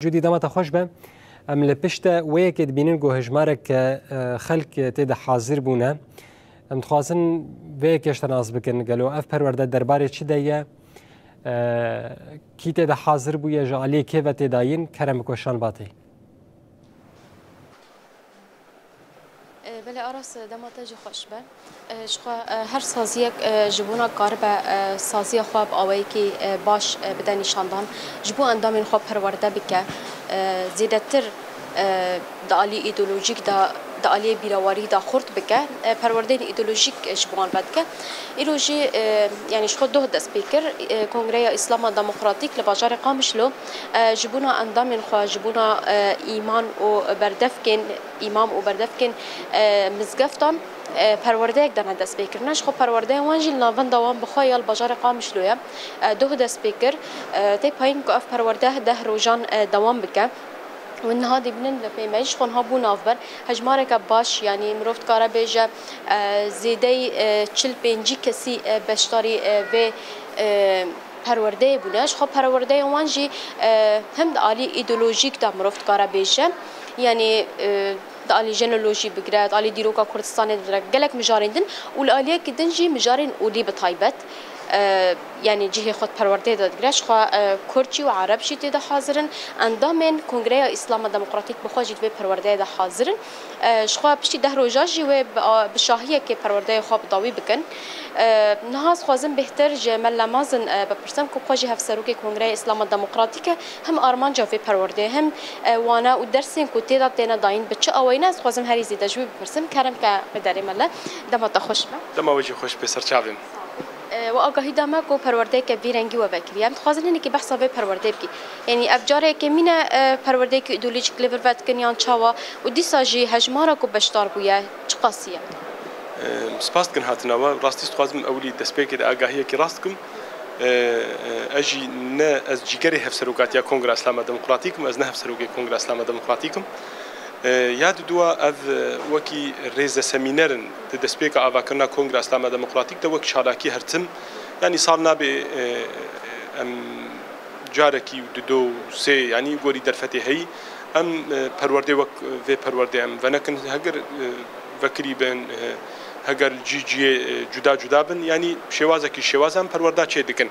جودي دمت خوش به ام لپشت ویکد بینن گو هجمارک خلق تید حاضر بونه ام تخواستن ویکش تناس بکن گلو اف پرورده درباره چی دیه کی تید حاضر بویه جالی که و تیداین کرم کوشان باتی بله آراس دمت جو خوش به شخوا هر سازیک جبونا قارب سازی خواب آوایی که باش بده نشاندان جبو اندام خواب پرورده بکه زیادتر دالی ایدئولوژیک دالی بیراواری دا خورد بکه پرورده ایدئولوژیک جبوان بد که ایروجی یعنی شخو دو دست بکر کنگره اسلام دموکراتیک لباجار قامشلو جبونا اندام خوا جبونا ایمان و بردفکن امام و بردفکن مزگفتان پرورده یک دانه دست بکر نش خب پرورده وانجی ناون دوام بخوایال بازار قامش لویا دو دست بکر تی پایین که اف پرورده ده روزان دوام بکه و إنها دبلن بيمش خونها بونافبر هجمارك باش يعني مروفت كارا بيجا زيدي چل بينجي كسي بشتاري و پرورده بونش خب پرورده وانجي هم دالي ایدئولوژیک دا مروفت كارا بيجا يعني دالي جنولوژي بگرد دالي دیروکا کردستان درک گلک مجارندن والآلية كدنجي مجارن اولي بطايبت يعني جهه خود پرورده دادگرش خوا کردچی و عربشی تیده حاضرن اندامن کنگره اسلام دموکراتیک بخواجید و پرورده ده حاضرن شخوا پشتی ده روزاجی و بشاهیه که پرورده خواب داوی بکن نهاز خوازم بهتر جمل لمازن بپرسم که خواجی هفسروک کنگره اسلام دموکراتیک هم آرمان جاوی پرورده هم وانا و درسین که تیده تینا داین بچه آوینه از خوازم هری زیده جوی بپرسم کرم که بداری مله دمتا خوش به دم وجه خوش به سرچاویم و آگاهی دامه کو پرورده که بیرنگی و بکری هم خوازن اینه که بحثا به پرورده بکی یعنی افجاره که مینه پرورده که ایدئولوژیک لیور ود کنیان چاوا و دیساجی هجمارا کو بشتار بویه چه قاسیه سپاس کن هاتنا و راستیست خوازم اولی دست بکر آگاهی که راست کم اجی نه از جیگری هفسروکاتیا کنگره اسلام دموکراتیکم از نه هفسروکی کنگره اسلام دموکراتیکم یاد دوا از وکی ریز سمینرن دست بکر آواکرنا کنگره اسلام دموکراتیک دو وکی شالاکی هرتم یعنی سال نبی جارکی دو سه یعنی گوری درفته هی ام پرورده وک و پرورده ام و نکن هگر وکری بن هگر جی جدا بن یعنی شوازه کی شوازه ام پرورده چه دکن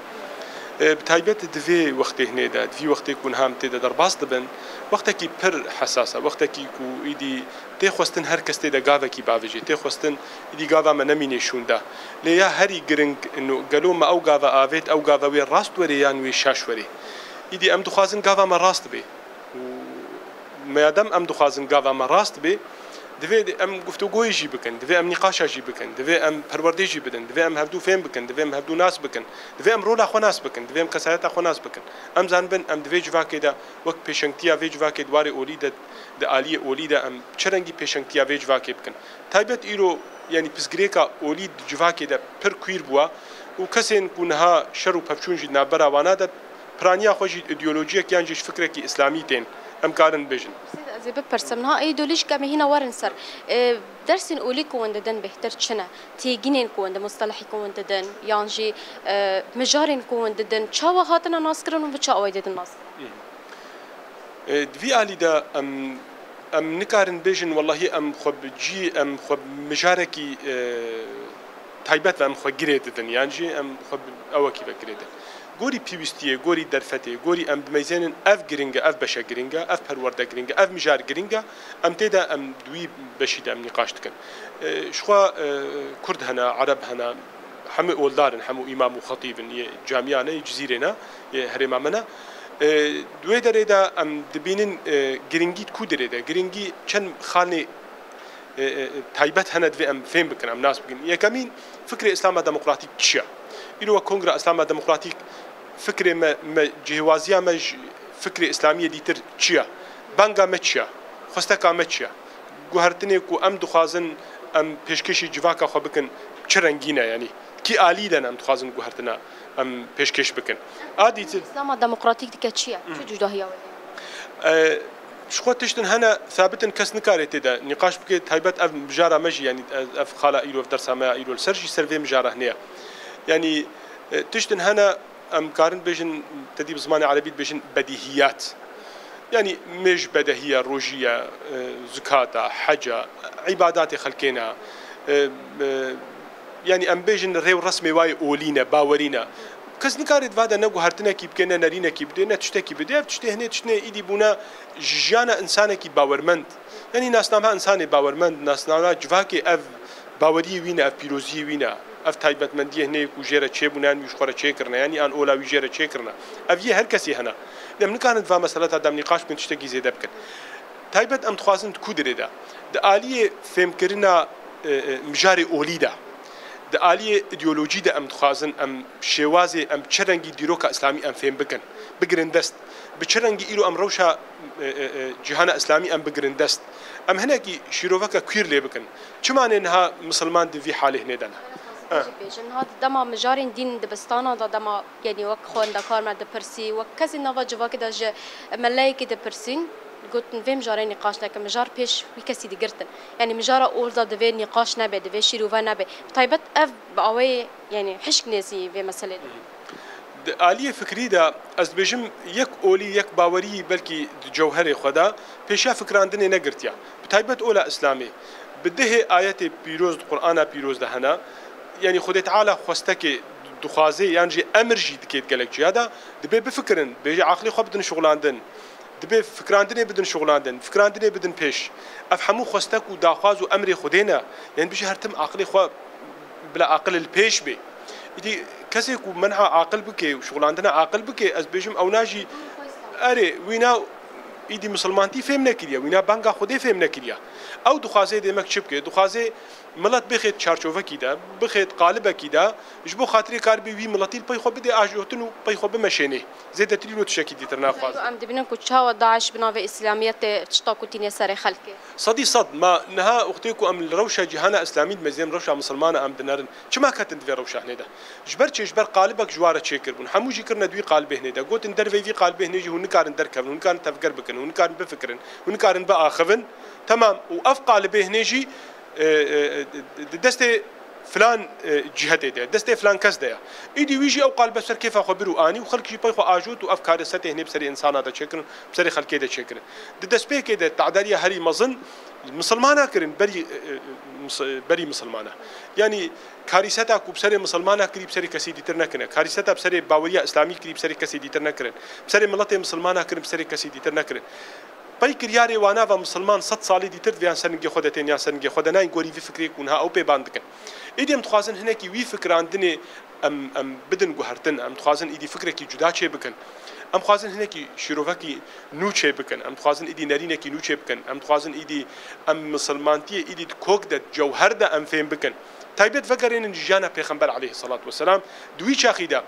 بتایبت دوی وقتی هنیده دوی وقتی کن هم تیده در باز دبن وقتی کی پر حساسه وقتی کی کو ایدی تی خواستن هر کس تیده گاوه کی باوجی تی خواستن ایدی گاوه من نمینه شونده لیا هری گرنگ انو گلو ما او گاوه آوید او گاوه وی راست وری یان وی شاش وری ایدی ام دخوازن گاوه ما راست بی میادم ام دخوازن گاوه ما راست بی دوی ام گفتگوی جی بکن دوی ام نقاش جی بکن دوی ام پرورده جی بدن دوی ام هفدو فهم بکن دوی ام هفدو ناس بکن دوی ام رولا خو ناس بکن دوی ام کسایت خو ناس بکن ام زن بن ام دوی جواکی دا وقت پیشنگتیا وی جواکی دواره اولید د عالی اولید ام چرنگی پیشنگتیا وی جواکی بکن تایبت ایرو یعنی پسگریکا اولید جواکی دا پر کویر بوا و کسین کنها شر و پفچون جی نابرا وانا دا پرانیا خوشی ایدئولوژیا کیان جیش فکر کی اسلامی تین ام کارن بجن زي بپرسمنا ایدئولوژیک کمی هنا ورن سر درسین اولی کونددن بهتر چنه تیگینین کوند مصطلحی کونددن یانجی مجارین کونددن چاوا هاتنا ناسکرن و بچا اویدن ناس دوی علی دا ام نکارن بجن والله ام خب جی ام خب مجارکی تایبت و ام خب گریدن یانجی ام خب اوکی بگریدن گوری پیوستیه گوری درفته گوری ام بمیزنن اف گرینگه اف بشه گرینگه اف پرورده گرینگه اف مجار گرینگه ام تیدا ام دوی بشیده ام نقاش دکن شخوا کرد هنا عرب هنا همه اولدارن همه امام و خطیبن یه جامعانه جزیرنا یه هرمامنا دوی داره دا ام دبینن گرینگیت کو داره دا گرینگی چند خانه تایبت هنا دوی ام فهم بکن ام ناس بکن یکمین فکر اسلام دموکراتیک چیه اینو کنگره اسلام دموکراتیک فکر ما جهوازیا ما فکر اسلامی دیتر چیه بانگا ما چیه خستکا ما چیه گوهرتنی کو ام دخوازن ام پیشکشی جواکا خو بکن چرنگینه یعنی کی عالی دن ام دخوازن گوهرتنا ام پیشکش بکن عادی اسلام دموکراتیک دیگه چیه چه جداهیه شخو تشتن هنا ثابتا كس نكاريتي دا نقاش بكي تايبت اف مجارة مجي يعني اف خالا ايلو في درس ما ايلو السرجي سيرفي مجارة هنا يعني تشتن هنا ام كارن بيجن تديب زمان عربي بيجن بديهيات يعني مش بدهية روجية زكاة حجة عبادات خلقنا يعني ام بيجن ريو رسمي واي اولينا باورينا کس نکارید وادا نگو هرتنا کی بکنه نرینه کی بده نه تشته کی بده تشته هنه تشته ایدی بونا جانا انسان کی باورمند یعنی ناسنامه انسان باورمند ناسنامه جواکی اف باوری وینا اف پیروزی وینا اف تایبەتمەندی هەنەیەک و ژێرە چێبوونان ویشخۆرە چێکردنە ینی ئەن ئۆلاوی ژێرە چێکردنە ئەڤە هەر کەسی هەنا لەم نکانت وا مەسەلە تا دەمنیقاش بن تشتێکی زێدە بکەن تایبەت ئەم دخوازن کو درێدا د ئالیە فێمکردنا مژارێ ئۆلیدا د ئالیە ئیدیۆلۆژیدا ئەم دخوازن ئەم شێوازێ ئەم چ ڕەنگی دیرۆکە ئیسلامی ئەم فێم بکەن بگرن دەست بچ ڕەنگی ئیرۆ ئەم ڕەوشە جیهانە ئیسلامی ئەم بگرن دەست ئەم هەنێکی شیرۆڤەکە کویر لێ بکەن چمانێ نها مسلمان دوی حالێ هێدەنا بيجن هذا دما مجارين دين دبستانا دا دما يعني وك خون دا كار مرد برسي وك كذي نوا جوا كده ج ملايكة دبرسين قلت نفهم مجارين نقاش لكن مجار بيش ويكسي دي قرتن يعني مجارة أول دا دفي نقاش نبي دفي شيروفا نبي طيبت أف بقوي يعني حشك ناسي في مسألة آلية فكري دا از بيجم يك أولي يك باوري بلكي جوهري خدا بيشا فكراندني نقرتيا بطيبت أولا إسلامي بده آيات بيروز القرآن بيروز دهنا يعني خدای تعالی خواسته که دخوازه یعنی امر جید که گلک جیادا دبی بفکرن بیجی عقلی خواب بدن شغلاندن دبی فکراندنی بدن شغلاندن فکراندنی بدن پیش افهمو خواسته کو داخواز و امر خودینا یعنی بیجی هرتم عقلی خواب بلا عقل البیش بی ایدی کسی کو منها عقل بکه و شغلاندنا عقل بکه از بیجم او ناجی اره وینا ایدی مسلمانتی فهم نکریا وینا بانگا خودی فهم نکریا او دخوازه دیمک چپ که دخوازه ملت بخيت شارشوفه كده بخيت قالبه كده جبو خاطري كاربي وي ملتي البي خو بدي اجوتن و بي خو بمشينه زيد تريلو تشكي دي ترنا خاص ام دبنا كوتشاو داعش بنوفي اسلاميه تشتاكو تيني سري خلكي صدي صد ما نها اختيكو ام الروشه جهانا اسلامي مزيم روشه مسلمانه ام دنارن كما كاتن في روشه هنيدا جبر قالبك جواره تشكر بن حموجي كرنا دوي قالبه هنيدا قلت اندر في قالبه هنيجي هون كارن دركب هون كان تفكر بكن هون كان بفكرن هون كان باخذن تمام واف قالبه هنيجي دستي فلان جهته ده دستي فلان كس ده ايدي ويجي او قال بسر كيف اخبروا اني وخلق شي بيخو اجوت وافكار سته هني بسري انسان هذا شكل بسري خلقي ده شكل دست بي كده تعداليه هري مظن مسلمانه كرن بري مسلمانه يعني كارثه کو بسري مسلمانه قريب سري كسي دي ترنا كن كارثه بسري باوريه اسلامي قريب سري كسي دي ترنا كن بسري ملت مسلمانه كرن بسري كسي دي ترنا كن بري كرياري وانا و مسلمان 100 سالي دي تر ويان سنگي خودتين يا سنگي خودنا يقولي في فكري كونها او بي باندكن ايدي متخازن هناك وي فكر عندني ام بدن جوهرتن ام تخازن ايدي فكركي جدا شي بكن ام خازن هناك شيروفكي نو شي بكن ام تخازن ايدي نارينكي نو شي بكن ام تخازن ايدي ام مسلمانتي ايدي كوك ده جوهر ده ام فين بكن تايبت فكرين جانا پیغمبر عليه الصلاه والسلام دوي شاخيدا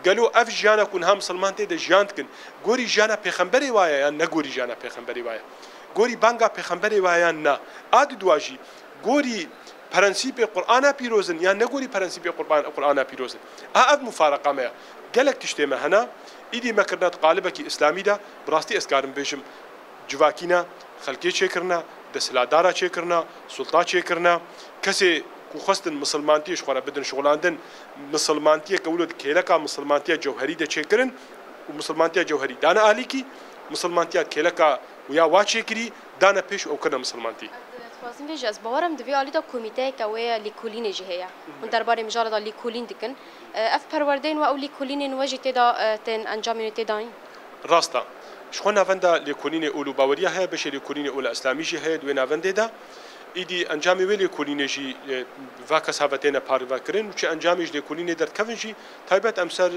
قالوا اف جانا كون هم مسلمانتي ده جانتكن غوري جانا پیغمبري وايا یا نه غوري جانا پیغمبري وايا غوري بانگا پیغمبري وايا نه اد دواجي غوري پرنسيپ قرآن پیروزن یا نه غوري پرنسيپ قرآن پیروزن اف مفارقه ما قالك تشتمه هنا ايدي مكرنات قالبك اسلامي ده براستي اسكارم بيجم جواكينا خلقي چيكرنا دسلادارا چيكرنا سلطان چيكرنا كسي کو خواستن مسلمانتی شخوره بدن شغلاندن مسلمانتی کولد کلکا مسلمانتی جوهری ده چکرن و مسلمانتی جوهری دانا علی کی مسلمانتی کلکا ویا واچی کری دانا پیش او کنه مسلمانتی خوازم بیش از باورم دوی علی دا کمیته کوی لیکولین جهیا من درباره مجال دا لیکولین دکن اف پروردین و او لیکولین وجه تدا تن انجام تداین راستا شخو نافندا لیکولین اولو باوریا هه بشه لیکولین اول اسلامی جه دو نافنده دا ایدی انجامی ولی کلینجی واکس هفته‌نا پارو کردن و چه انجامیش دی کلینه در کفنجی تایبت امسر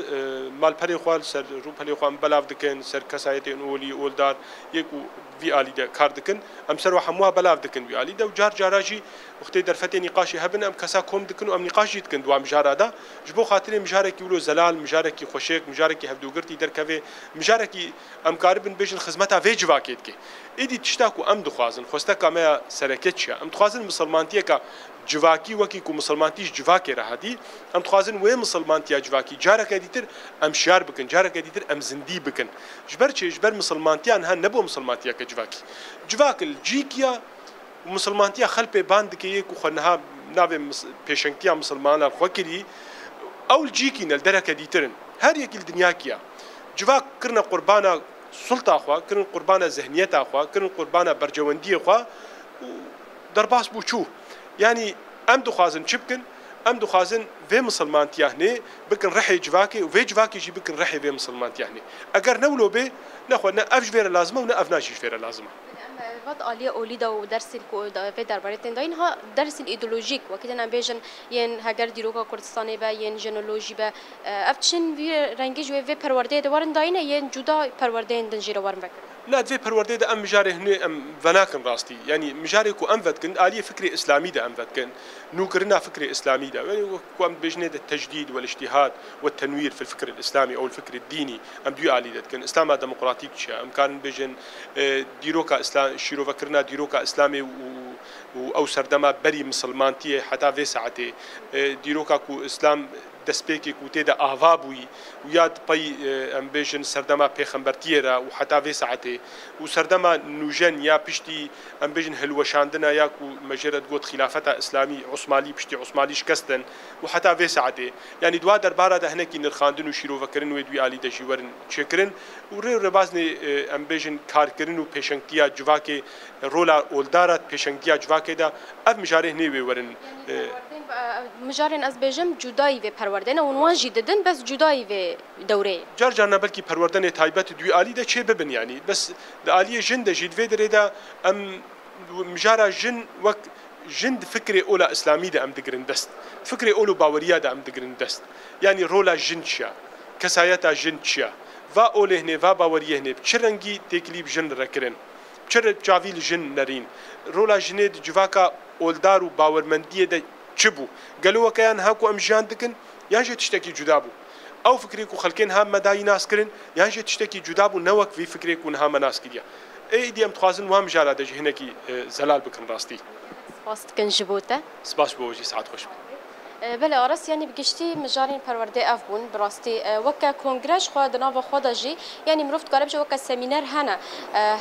مال پری خوال سر رو پری خوام بلاف دکن سر کسایت اولی اولدار یکو وی علی ده کار دکن امسر و حموها بلاف دکن وی علی ده و جار جاراجی وقتی در فتح نقاشی هبن ام کسا کم دکن و ام نقاشی دکن دوام جارادا جبو خاطر مجارکی ولو زلال مجارکی خوشک مجارکی هفدوگرتی در کفه مجارکی ام کاربن بیشن خدمتا ویج واکید که ایدی تشتاکو ام دخوازن خواسته کامه سرکتشا ام تخوازن مسلمانتیه که جواکی وکی کو مسلمانتیش جواکی رهادی ام تخوازن و مسلمانتیا جواکی جارک دیتر ام شار بکن جارک دیتر ام زندی بکن جبر چه جبر مسلمانتیا انها نبو مسلمانتیا که جواکی جواک الجیکیا مسلمانتیا خلپ باند که یک خنها ناو پیشنگتیا مسلمان خوکری اول جیکی نل درک دیترن هر یک الدنیا کیا جواک کرنا قربانا سلطه خوا كرن قربان ذهنيت خوا كرن قربان برجوندي خوا درباس بوچو يعني ام دخوازن چبكن ام دخوازن في مسلمان تيهني بكن رحي جواكي وفي جواكي جي بكن رحي في مسلمان تيهني اگر نولو به نخو نا اف جوير لازمه ونا اف ناشي جوير لازمه وقت عالیه اولیدا و درس الكو درباره تنداین ها درس ایدئولوژیک وقتی نم بیشن ین هگر دیروگا کردستانی با ین جنولوژی با افتشن وی رنگی جوی وی پرورده دوارن داینه ین جدا پرورده دنجیر وارن بکر لا في پرورده ده ام مجاره هني ام فناكن راستي يعني مجاره كو ام فتكن آلية فكري اسلامي ده ام فتكن نوكرنا فكري اسلامي ده يعني كو ام بجنه التجديد والاجتهاد والتنوير في الفكر الاسلامي او الفكر الديني ام ديو آلية ده كن اسلام ديمقراطيك شيء ام كان بجن ديروكا اسلام شيرو فكرنا ديروكا اسلامي او سردما بري مسلمانتي حتى في ساعتي ديروكا كو اسلام دسپیکی کوته ده آوابوی و یاد پی امبیشن سردما پیغمبرتیرا و حتی في ساعته و سردما نوجن یا پشتی امبیشن هلوشاندنا یا کو مجرد گوت خلافت اسلامی عثمانی پشتی عثمانی شکستن و حتی في ساعته يعني دوا درباره ده هنکی نرخاندن و شیرو وکرن و دوی علی دجیورن چکرن و ری ربازن امبیشن کار کرن و پیشنگتیا جواکه رولا اولدارت پیشنگتیا جواکه ده اف مجاره نیوی ورن مجارن از بیجم جدایی و پروردن و نواجی ددن بس جدایی و دوره جار جارنا بلکی پروردن تایبت دوی عالی ده چه ببن يعني بس ده عالی جن ده جید ویدره ده ام مجارا جن وقت جند فكري أولى إسلامي ده أم دقرن دست فكري أولو باوريا ده أم دقرن دست يعني رولا جن شيا كسايتا جن شيا va olehne va bawariyehne çrengi teklif jin rekrin çer çavil jin narin rola jine civaka oldaru bawermendiye de çibu galo kayan haku am jandikin yaje tişteki judabu او فكري كو خلكين ها مداي ناس كرين يانجي تشتكي جدابو نوك في فكري كون ها مناس كريا اي دي ام تخازن وهم جالا دج هناكي زلال بكن راستي سپاس کن جبوته سپاس بوجي ساعت خوش بله آرس یعنی بگشتی مجارین پرورده اف بون براستی وکه کنگرش خود ناو خود جی یعنی مروفت کارب جو وکه سمینار هنه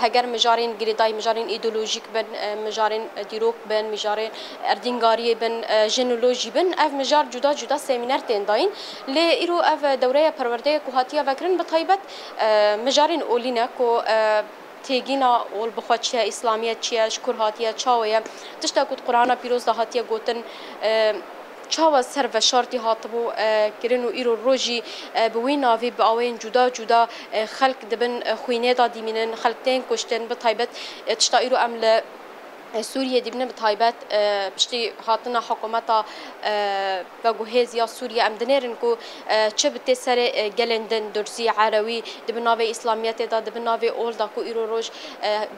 هگر مجارین گریدای مجارین ایدئولوژیک بن مجارین دیروک بن مجارین اردینگاری بن جنولوژی بن اف مجار جدا جدا سمینار تنداین لی ایرو اف دوره پرورده کوهاتیا وکرن بطایبت مجارین اولینا کو تيجينا أول بخواتشيا إسلامية تشيا شكر هاتيا تشاوية تشتاقت قرآن بيروز هاتيا قوتن چاوا سر و شرطی هاتبو کرن و ایرو روجی بوینا وی باوین جدا جدا خلق دبن خوینه دا دیمینن خلقتین کشتن بطایبت تشتا ایرو عمل سوريا دبنا بطايبات بشتي هاتنا حكومتا بجهاز يا سوريا أم دنيرن كو شب تسر جلندن درسي عروي دبنا في إسلاميات دا دبنا في أولدا كو إيرو روج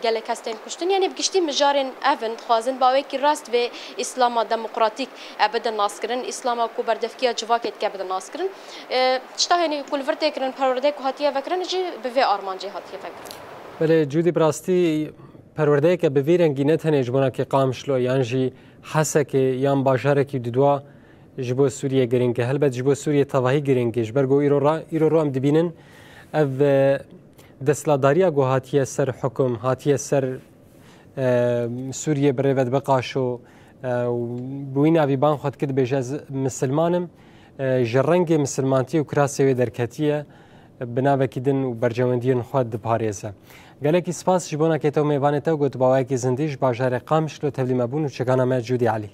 جل كاستين كشتن يعني بقشتي مجارن أفن خازن باوي كي راست في إسلام ديمقراطيك أبدا ناسكرن إسلام كو بردفكيا جواكت كأبدا ناسكرن تشتا يعني كل فرتكرن باردك وهاتيا فكرن جي بفي أرمان جي هاتيا فكرن بله جودي براستي پرورده که به ویرنگی نتنه جبنا که قامشلو یعنی حسک یان باجره که ددوا جبو سوریه گرینگه هل بد جبو سوریه تواهی گرینگه جبرگو ایرو رو ام دبینن اف دستلاداریا گو هاتیه سر حکم هاتیه سر سوریه بروید بقاشو بوین اویبان خود کد بجاز مسلمانم جرنگ مسلمانتی و کراسه درکتیه بنابه کدن و برجواندین خود دپاریزه گلکی سپاس جبونا که تو میوانه تو گوت باوکی زندیش باجار قامشلو تبلیم بون و چگانا ما جودی علی